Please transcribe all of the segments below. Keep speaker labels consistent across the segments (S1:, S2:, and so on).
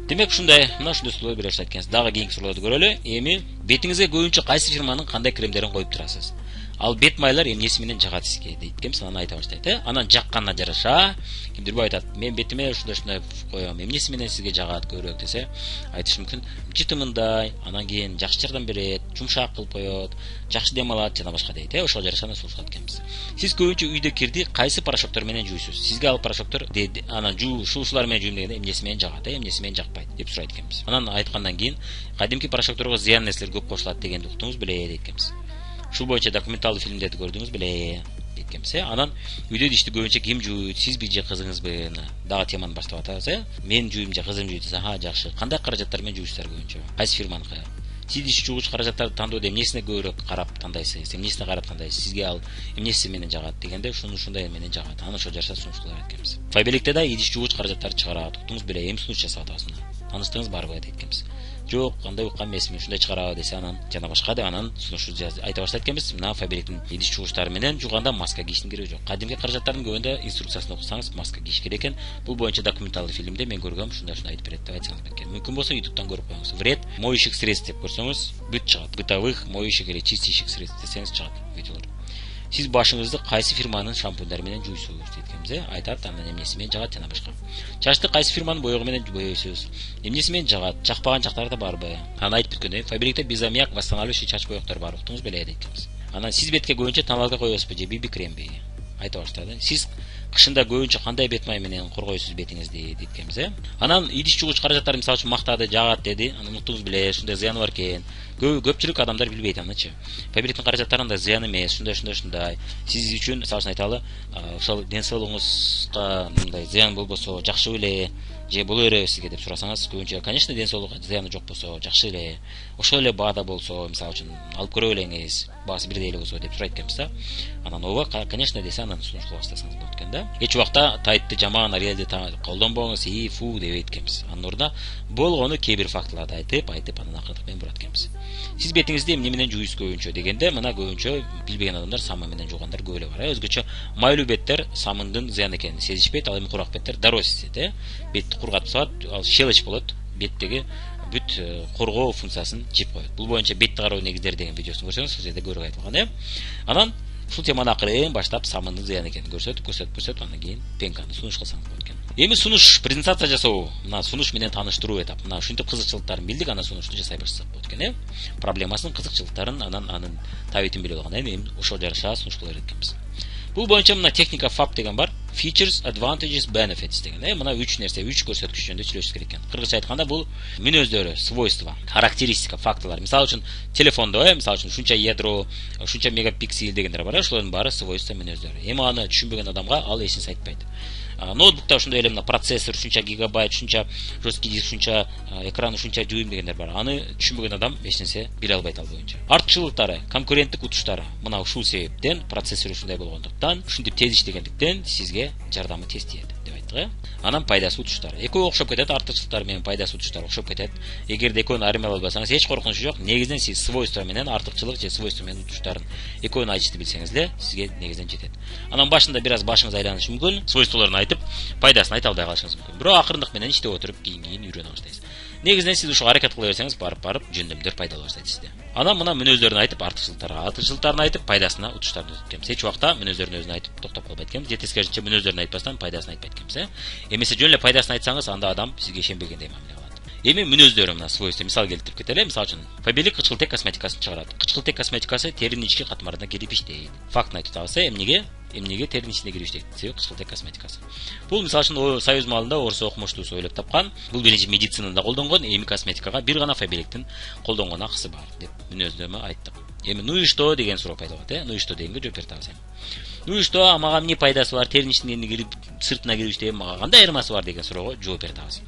S1: Демек ушундай суроолор бере баштайт экенсиз. Дагы кийинки суроолорду көрөлү. Эми бетиңизге көбүнчө кайсы фирманын кандай кремдерин коюп турасыз? Ал бет майлар эмнеси менен жагат сизге дейт экенбиз. Анан айта баштайт, Анан жакканына жараша, кимдир айтат, мен бетиме ушундай коём, эмнеси менен сизге жагат көбүрөөк десе, айтышы мүмкүн, жытымындай, анан кийин жакшы жардам берет, жумшак кылып коет, жакшы дем алат жана башка дейт, ошого жараша сунушталат экенбиз. Сиз көбүнчө үйдө кирди кайсы порошоктор менен жуйсуз? Сизге ал порошоктор анан шушулар менен жуйм дегенде эмнеси менен жагат, эмнеси менен жакпайт деп сурайт экенбиз. Анан айткандан кийин кадимки порошокторго зыян нерселер көп кошулат дегенди уктуңуз беле дейт экенбиз. Ушул боюнча документалдуу фильмдерди көрдүңүз беле дейт экенбиз. Анан үйдө дишти көбүнчө ким жууйт, сизби же кызыңызбы? Дагы теманы баштап атабыз, Мен жуйм же кызым жуйт десе, жакшы. Кандай каражаттар менен жуйсуздар көбүнчө? Кайсы фирманыкы? Сиз диш жуугуч каражаттарды тандоодо эмнесине көбүрөөк карап тандайсыз? Эмнесине карап тандайсыз? Сизге ал эмнеси менен жагат дегенде, ушундай менен жагат. Аны ошо жараша сунуш кылат экенбиз. Фабеликте да идиш жуугуч каражаттарды чыгарат. Уктуңуз беле, эми сунуш жасап атабыз. Таныштыңыз барбы дейт экенбиз. Жок, кандай уккан эмесмин, ушундай чыгарабы десе, анан жана башка деп анан сунушу айта баштайт экенбиз. Мына фабеликтин идиш жуугучтары менен жууганда маска кийиштин кереги жок. Кадимки каражаттардын көбүндө инструкциясын окусаңыз, маска кийиш керек экен. Бул боюнча документалдуу фильмде мен көргөм, ушундай айтып берет деп айтсаңыз экен. Мүмкүн болсо YouTube'дан көрүп коюңуз. Вред моющих средств деп көрсөңүз, бүт чыгат. Бытовых моющих или чистящих средств десеңиз чыгат видеолор. Сиз башыңызды кайсы фирманын шампуньдары менен жуйсуз дейт экенбиз, айтат, анан эмнеси менен жагат жана башка. Чачты кайсы фирманын боёгу менен боёйсуз? Эмнеси менен жагат? Жакпаган жактары да барбы? Анан айтып бүткөндөй, фабрикте безаммиак восстанавливающий чач боёктор бар, уктуңуз беле дейт экенбиз. Анан сиз бетке көбүнчө тоналга коесузбу же BB кремби? Айта баштады. Сиз кышында көбүнчө кандай бет май менен коргойсуз бетиңизди дейт экенбиз, Анан идиш жуугуч каражаттар мисалы үчүн мактады, жагат деди. Анан уктуңуз беле, ушундай зыяны бар экен. Көпчүлүк адамдар билбейт анычы. Фабриктин каражаттарында зыян эмес, ушундай. Сиз үчүн мисалы үчүн айталы, ошол ден соолугуңузга мындай зыян болбосо жакшы беле, же боло береби сизге деп сурасаңыз, көбүнчө, конечно, ден соолукка зыяны жок болсо жакшы эле, ошол эле баада болсо, мисалы үчүн алып көрө белеңиз, баасы бирдей эле болсо деп сурайт экенбиз, Анан ооба, конечно десе, анан сунуш кыла баштасаңыз болот экен да. Эч убакта тайтты жаман, ариэлди колдонбоңуз, фу дебейт экенбиз. Анын ордуна болгону кээ бир фактыларды айтып, анан акырындык менен бурат экенбиз. Сиз бетиңизди эмне менен жуйсуз көбүнчө дегенде, мына көбүнчө билбеген адамдар самын менен жуугандар көп эле бар. Өзгөчө майлуу беттер самындын зыян экенин сезишпейт, ал эми курак беттер дароо сезет, Бетти кургатып салат, ал щелочь болот, беттеги бүт коргоо функциясын жеп коет. Бул боюнча бетти кароо негиздери деген видеосун көрсөңүз, сол жерде көбүрөөк айтылган, Анан ушул теманы акырын баштап самындын зыян экенин көрсөтүп, андан кийин пенканы сунуш кылсаңыз болот экен. Эми сунуш, презентация жасоо, мына сунуш менен тааныштыруу этап. Мына ушинтип кызыкчылыктарын билдик, анан сунушту жасай баштасак болот экен, Проблемасын, кызыкчылыктарын, анын табитин билип алганда, эми ошол жараша сунуш кыла берет экенбиз. Бул боюнча мына техника FAB деген бар. Features, Advantages, Benefits деген. Мына 3 нерсе, 3 көрсөткүч жөнүндө сүйлөшүш керек экен. Кыргызча айтканда бул мүнөздөрү, свойства, характеристика, фактылар. Мисалы үчүн телефондо, мисалы үчүн ушунча ядро, ушунча мегапиксель дегендер бар, ошолордун баары свойства, мүнөздөрү. Эми аны түшүнбөгөн адамга ал эсинсе айтпайт. Ноутбукта ушундай эле, мына процессор ушунча гигабайт, ушунча жесткий диск, ушунча экран, ушунча дюйм дегендер бар. Аны түшүнбөгөн адам эч нерсе биле албайт ал боюнча. Артыкчылыктары, конкуренттик утуштары. Мына ушул себептен процессор ушундай болгондуктан, ушинтип тез иштегендиктен сизге жардамы тез тиет деп айттык, Анан пайдасы утуштары. Экөө окшоп кетет, артыкчылыктары менен пайдасы утуштары окшоп кетет. Эгерде экөөнү айырмалай албасаңыз, эч коркунучу жок. Негизинен сиз свойства менен артыкчылык же свойства менен утуштарын экөөнү айтышты билсеңиз эле, сизге негизинен жетет. Анан башында бир аз башыңыз айланышы мүмкүн, свойстволорун айтып, пайдасын айта албай калышыңыз мүмкүн. Бирок акырындык менен иштеп отуруп, кийин үйрөнө баштайсыз. Негизинен сиз ушуга аракет кыла берсеңиз, барып жөндөмдөр пайда боло баштайт сизде. Анан мына мүнөздөрүн айтып, артыкчылыктарын айтып, пайдасына утуштарын өткөнбүз. Эч убакта мүнөздөрүн өзүн айтып токтоп калбайт экенбиз. Же тескерисинче мүнөздөрүн айтпастан пайдасын айтпайт экенбиз, Эмесе жөн эле пайдасын айтсаңыз, анда адам сизге ишенбегендей мамиле кылат. Эми мүнөздөрү мына свойства мисал келтирип кетели. Мисалы үчүн, Фабелик кычкылтек косметикасын чыгарат. Кычкылтек косметикасы теринин ички катмарына кирип иштейт. Фактын айтып атабыз, эмнеге теринин ичине кирип иштейт? Себеби кычкылтек косметикасы. Бул мисалы үчүн Союз маалында орусо окумуштуусу ойлоп тапкан. Бул биринчи медицинада колдонгон, эми косметикага бир гана Фабеликтин колдонгон акысы бар деп мүнөздөмө айттык. Эми ну и что деген суроо пайда болот, Ну и что дегенге жооп берип атабыз. Ну и что, мага эмне пайдасы бар? Теринин ичине кирип, сыртына кирип иштейм, мага кандай айырмасы бар деген суроого жооп берип атабыз.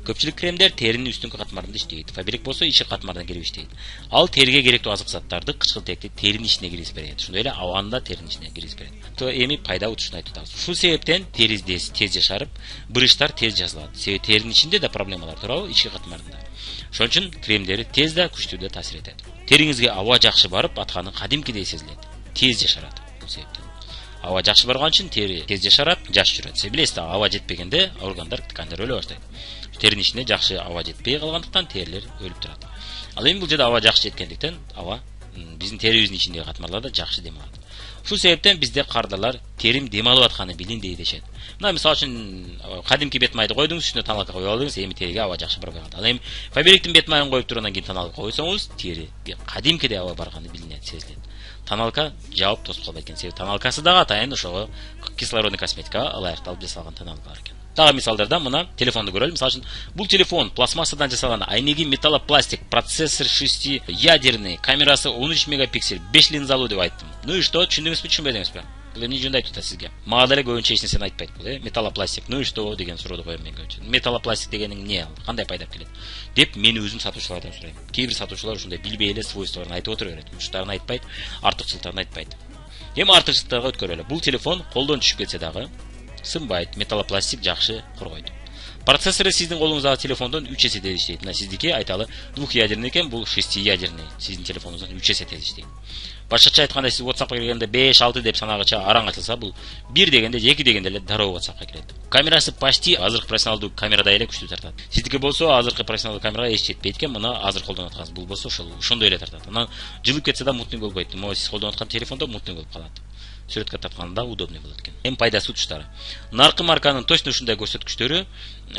S1: Көпчүлүк кремдер теринин үстүнкү катмарында иштейт. Фабелик болсо ички катмарына кирип иштейт. Ал териге керектүү азык заттарды, кычкылтекти теринин ичине киргизип берет. Ошондой эле абаны да теринин ичине киргизип берет. Эми пайда утушун айтып атабыз. Ушул себептен тери тез жашарып, бырыштар тез жазылат. Себеби теринин ичинде да проблемалар турабы, ички катмарында. Ошон үчүн кремдери тез да күчтүү да таасир этет. Териңизге аба жакшы барып, атканы кадимкидей сезилет. Тез жашарат бул себептен. Аба жакшы барган үчүн тери тез жашарат, жаш жүрөт. Сиз билесиз да, аба жетпегенде органдар, ткандар өлө баштайт. Теринин ичинде жакшы аба жетпей калгандыктан терилер өлүп турат. Ал эми бул жерде аба жакшы жеткендиктен аба биздин терибиздин ичиндеги катмарларда жакшы дем алат. Ушул себептен бизде кардалар терим дем алып атканын билин дешет. Мына мисалы үчүн кадимки бет майды койдуңуз, үстүнө таналка коюп алдыңыз, эми териге аба жакшы барбай калды. Ал эми фабриктин бет майын коюп тургандан кийин таналка койсоңуз, тери кадимкиде аба барганы билинет, сезилет. Таналка жаап тосуп калбайт экен. Себеби таналкасы дагы атайын ошого кислородный косметикага ылайыкталып жасалган таналкалар экен. Дагы мисалдарда мына телефонду көрөлү. Мисалы үчүн бул телефон пластмассадан жасалган, айнеги металлопластик, процессор 6-ядерный, камерасы 13 мегапиксель, 5 линзалуу деп айттым. Ну и что, түшүндүңүзбү, түшүнбөдүңүзбү? Бул эмне жөнүндө айтып атат сизге? Мага деле көбүнчө эч нерсени айтпайт бул, металлопластик. Ну и что деген суроону коем мен көбүнчө. Металлопластик дегениң эмне? Кандай пайда алып келет? Деп мен өзүм сатуучулардан сурайм. Кээ бир сатуучулар ушундай билбей эле свойстволорун айтып отура берет. Учуттарын айтпайт, артыкчылыктарын айтпайт. Эми артыкчылыктарга өткөрөлү. Бул телефон колдон түшүп кетсе дагы сынбайт, металлопластик жакшы коргойт. Процессору сиздин колуңуздагы телефондон 3 эсе тез иштейт. Мына сиздики айталы 2-ядерный экен, бул 6-ядерный. Сиздин телефонуңуздан 3 эсе тез иштейт. Башкача айтканда, сиз WhatsApp'ка киргенде 5-6 деп санагыча араң ачылса, бул 1 дегенде, 2 дегенде эле дароо WhatsApp'ка кирет. Камерасы почти азыркы профессионалдуу камерадай эле күчтүү тартат. Сиздики болсо азыркы профессионалдуу камерага эч жетпейт экен, мына азыр колдонуп аткансыз. Бул болсо ошондой эле тартат. Анан жылып кетсе да мутный болбойт. Могу сиз колдонуп аткан телефондо мутный болуп калат. Сүрөткө тартканда удобный болот экен. Эми пайдасы учуштары. Наркы марканын точно ушундай көрсөткүчтөрү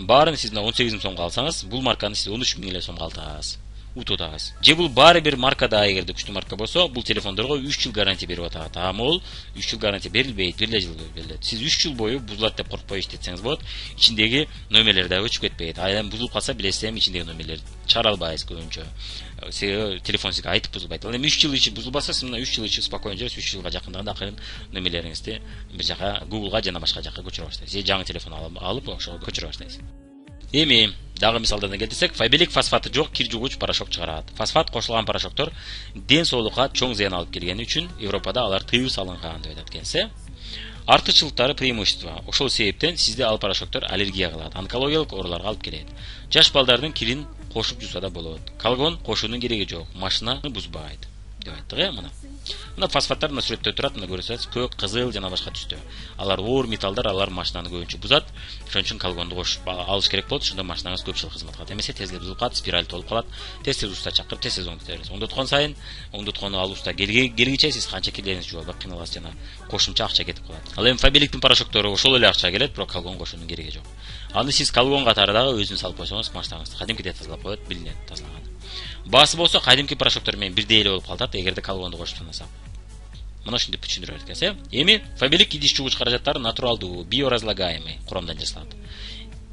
S1: баарын сиз 18 миң сомго алсаңыз, бул марканы сиз 13 миң эле сомго алтасыз. Утуп атасыз. Же бул баары бир маркада эгерде күчтүү марка болсо, бул телефондорго 3 жыл гарантия берип атат. А могул 3 жыл гарантия берилбейт, 1 жыл берилет. Сиз 3 жыл бою бузулат деп коркпой иштетсеңиз болот. Ичиндеги номерлер да өчүп кетпейт. А эми бузулуп калса, билесиз, эми ичиндеги номерлер чыгара албайсыз көбүнчө. Телефон сизге айтып бузулбайт. Ал эми 3 жыл ичи бузулбаса, сиз мына 3 жыл ичи спокойно жүрөсүз. 3 жылга жакындаганда акырын номерлериңизди бир жака Google'га жана башка жака көчүрө баштайсыз. Же жаңы телефон алып ошого көчүрө баштайсыз. Эми дагы мисалдарына келтирсек, фабрик фосфаты жок кир жугуч порошок чыгарат. Фосфат кошулган порошоктор ден соолукка чоң зыян алып келгени үчүн Европада алар тыюу салынган деп айтат экенсе. Артыкчылыктары преимущество. Ошол себептен сизде ал порошоктор аллергия кылат, онкологиялык ооруларга алып келет. Жаш балдардын кирин кошуп жууса да болот. Колгон кошуунун кереги жок, машинаны бузбайт деп айттык, мына. Мына фосфаттар мына сүрөттө турат, мына көрөсүз, көк, кызыл жана башка түстө. Алар оор металлдар, алар машинаны көбүнчө бузат. Ошон үчүн колгонду кошуп алыш керек болот. Ошондо машинаңыз көп жыл кызмат кылат. Эмесе тез эле бузулуп калат, спираль толуп калат. Тез уста чакырып, тез оңдоп беребиз. Оңдоткон сайын, оңдоткону ал уста келгиче сиз канча кирлериңиз жуп албай кыйналасыз жана кошумча акча кетип калат. Ал эми фабриктин порошоктору ошол эле акча келет, бирок колгон кошуунун кереги жок. Аны сиз колгон катары дагы өзүнүз салып койсоңуз, машинаңызды кадимкидей тазалап коет, билинет тазалаганы. Баасы болсо кадимки порошоктор менен бирдей эле болуп калат, эгерде колгонду кошуп санасак. Мына ушинтип түшүндүрөт экенсиз. Эми фабрик идиш жуугуч каражаттары натуралдуу, биоразлагаемый курамдан жасалат.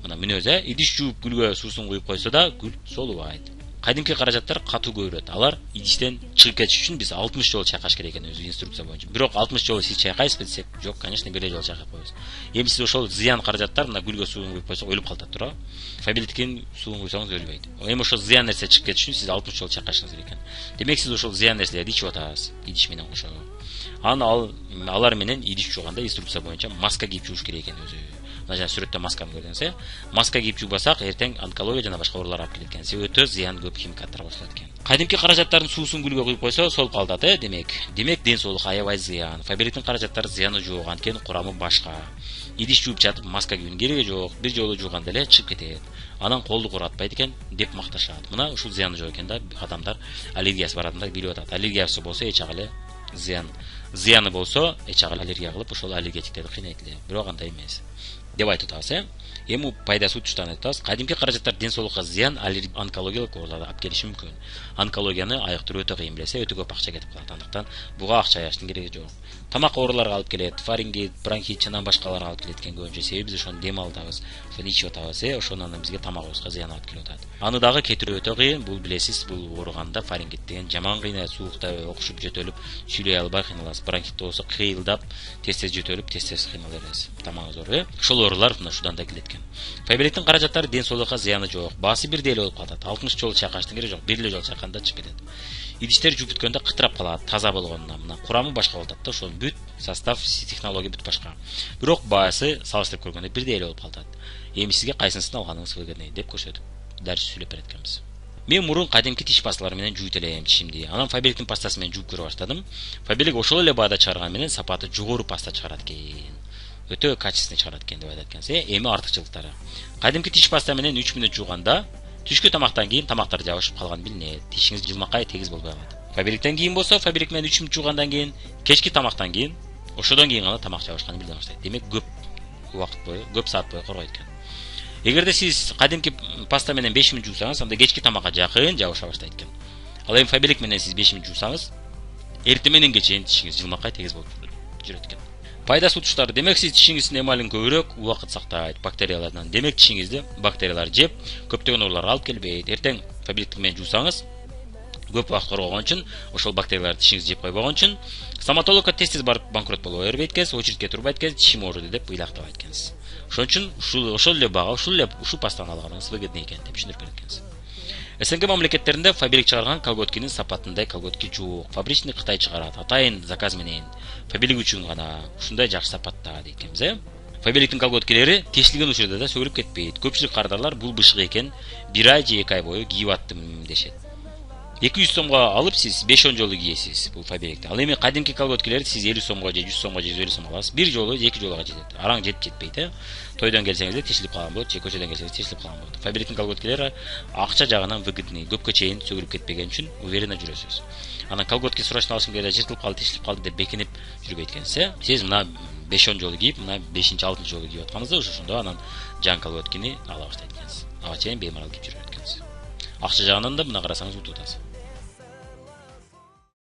S1: Мына мүнөзү, идиш жууп гүлгө суусун куюп койсо да гүл солубайт. Кадимки каражаттар катуу көбүрөт. Алар идиштен чыгып кетиш үчүн биз 60 жолу чайкаш керек экен, өзү инструкция боюнча. Бирок 60 жолу сиз чайкайсызбы десек, жок, конечно, бир жолу чайкап коебуз. Эми сиз ошол зыян каражаттар мына гүлгө суун куюп койсок өлүп калат, туура? Фабриктин суун куйсаңыз өлбөйт. Эми ошол зыян нерсе чыгып кетиш үчүн сиз 60 жолу чайкашыңыз керек экен. Демек сиз ошол зыян нерселерди ичип атасыз, идиш менен кошо. Алар менен идиш жууганда инструкция боюнча маска кийип жууш керек экен өзү. Мына жана сүрөттө масканы көрдүңүз, маска кийип жуубасак, эртең онкология жана башка оорулар алып келет экен. Себеби өтө зыян көп химикаттар кошулат экен. Кадимки каражаттардын суусун гүлгө куюп койсо, солуп калат, демек ден соолукка аябай зыян. Фабриктин каражаттары зыяны жок, анткени курамы башка. Идиш жууп жатып маска кийүүнүн кереги жок, бир жолу жууганда эле чыгып кетет. Анан колду куратпайт экен деп макташат. Мына ушул зыяны жок экен да, адамдар аллергиясы бар адамдар билип атат. Аллергиясы болсо эч агы зыяны болсо эч агы аллергия кылып, ошол аллергетиктерди кыйнайт эле. Бирок андай эмес деп айтып атабыз. Эми пайдасы учуштан айтабыз. Кадимки каражаттар ден соолукка зыян, онкологиялык ооруларга алып келиши мүмкүн. Онкологияны айыктыруу өтө кыйын, билесиз, өтө көп акча кетип калат. Андыктан буга акча аяштын кереги жок. Тамак ооруларга алып келет, фарингит, бронхит жана башкаларга алып келет экен көбүнчө. Себеби биз ошону дем алдабыз, ошону ичип атабыз, ошонун бизге тамагыбызга зыян алып келип атат. Аны дагы кетирүү өтө кыйын. Бул билесиз, бул ооруганда фарингит деген жаман кыйнайт, суукта окушуп жөтөлүп, сүйлөй албай кыйналасыз. Бронхит болсо кыйылдап, тез-тез жөтөлүп, тез-тез кыйнала бересиз. Тамагыңыз ооруп, ошол оорулар мына ушудан да келет экен. Фабриктин каражаттары ден соолукка зыяны жок. Баасы бирдей эле болуп калат. 60 жолу чайкаштын кереги жок. Бир эле жолу чайканда чыгып кетет. Идиштер жууп бүткөндө кытырап калат, таза болгондон. Мына курамы башка болот да, ошол бүт состав, технология бүт башка. Бирок баасы салыштырып көргөндө бирдей эле болуп калат. Эми сизге кайсынысын алганыңыз выгодный деп көрсөтүп, дальше сүйлөп берет экенбиз. Мен мурун кадимки тиш пасталар менен жуут элем тишимди. Анан Фаберликтин пастасы менен жууп көрө баштадым. Фаберлик ошол эле баада чыгарган менен сапаты жогору паста чыгарат экен. Өтө качественный чыгарат экен деп айтат экенсиз. Эми артыкчылыктары. Кадимки тиш паста менен 3 мүнөт жууганда түшкү тамактан кийин тамактар жабышып калган билинет. Тишиңиз жылмакай тегиз болбой калат. Фаберликтен кийин болсо, Фаберлик менен 3 мүнөт жуугандан кийин, кечки тамактан кийин, ошодон кийин гана тамак жабышканды билдире баштайт. Демек көп убакыт бою, көп саат бою коргойт экен. Эгерде сиз кадимки паста менен 5 мүнөт жуусаңыз, анда кечки тамакка жакын жабыша баштайт экен. Ал эми Фаберлик менен сиз 5 мүнөт жуусаңыз, эртең менен кечен тишиңиз жылмакай тегиз болуп жүрөт экен. Пайдасы туштары, демек сиз тишиңиздин эмалин көбүрөөк убакыт сактайт бактериялардан. Демек тишиңизди бактериялар жеп, көптөгөн ооруларга алып келбейт. Эртең Фаберлик менен жуусаңыз, көп убакыт коргогон үчүн, ошол бактерияларды тишиңизди жеп койбогон үчүн стоматологко тез барып банкрот боло бербейт экенсиз, очередке турбайт экенсиз, тишим ооруду деп ыйлактабайт экенсиз. Ошон үчүн ошол эле бага, ушул пастаны алганыңыз выгодный экен деп түшүндүрүп берет экенсиз. СНГ мамлекеттеринде Фаберлик чыгарган колготкинин сапатындай колготки жок. Фабричный Кытай чыгарат, атайын заказ менен. Фаберлик үчүн гана ушундай жакшы сапатта дейт экенбиз. Фаберликтин колготкилери тешилген учурда да сөгүлүп кетпейт. Көпчүлүк кардарлар бул бышык экен, 1 ай же 2 ай бою кийип аттым дешет. 200 сомго алып сиз 5-10 жолу кийесиз бул Фаберликти. Ал эми кадимки колготкилерди сиз 50 сомго же 100 сомго же 150 сомго аласыз. Бир жолу, 2 жолуга жетет. Араң жетпейт. Тойдон келсеңиз де тешилип калган болот, же көчөдөн келсеңиз тешилип калган болот. Фаберликтин колготкилери акча жагынан выгодный, көпкө чейин сөгүлүп кетпеген үчүн уверенно жүрөсүз. Анан колготки срочно алышым келди, жыртылып калды, тешилип калды деп бекинип жүрбөйт экенсиз. Сиз мына 5-10 жолу кийип, мына 5-6 жолу кийип атканыңызда ошондо анан жаңы колготкини ала баштайт экенсиз. Ага чейин беймарал кийип жүрөт экенсиз. Акча жагынан да мына карасаңыз утуп атасыз.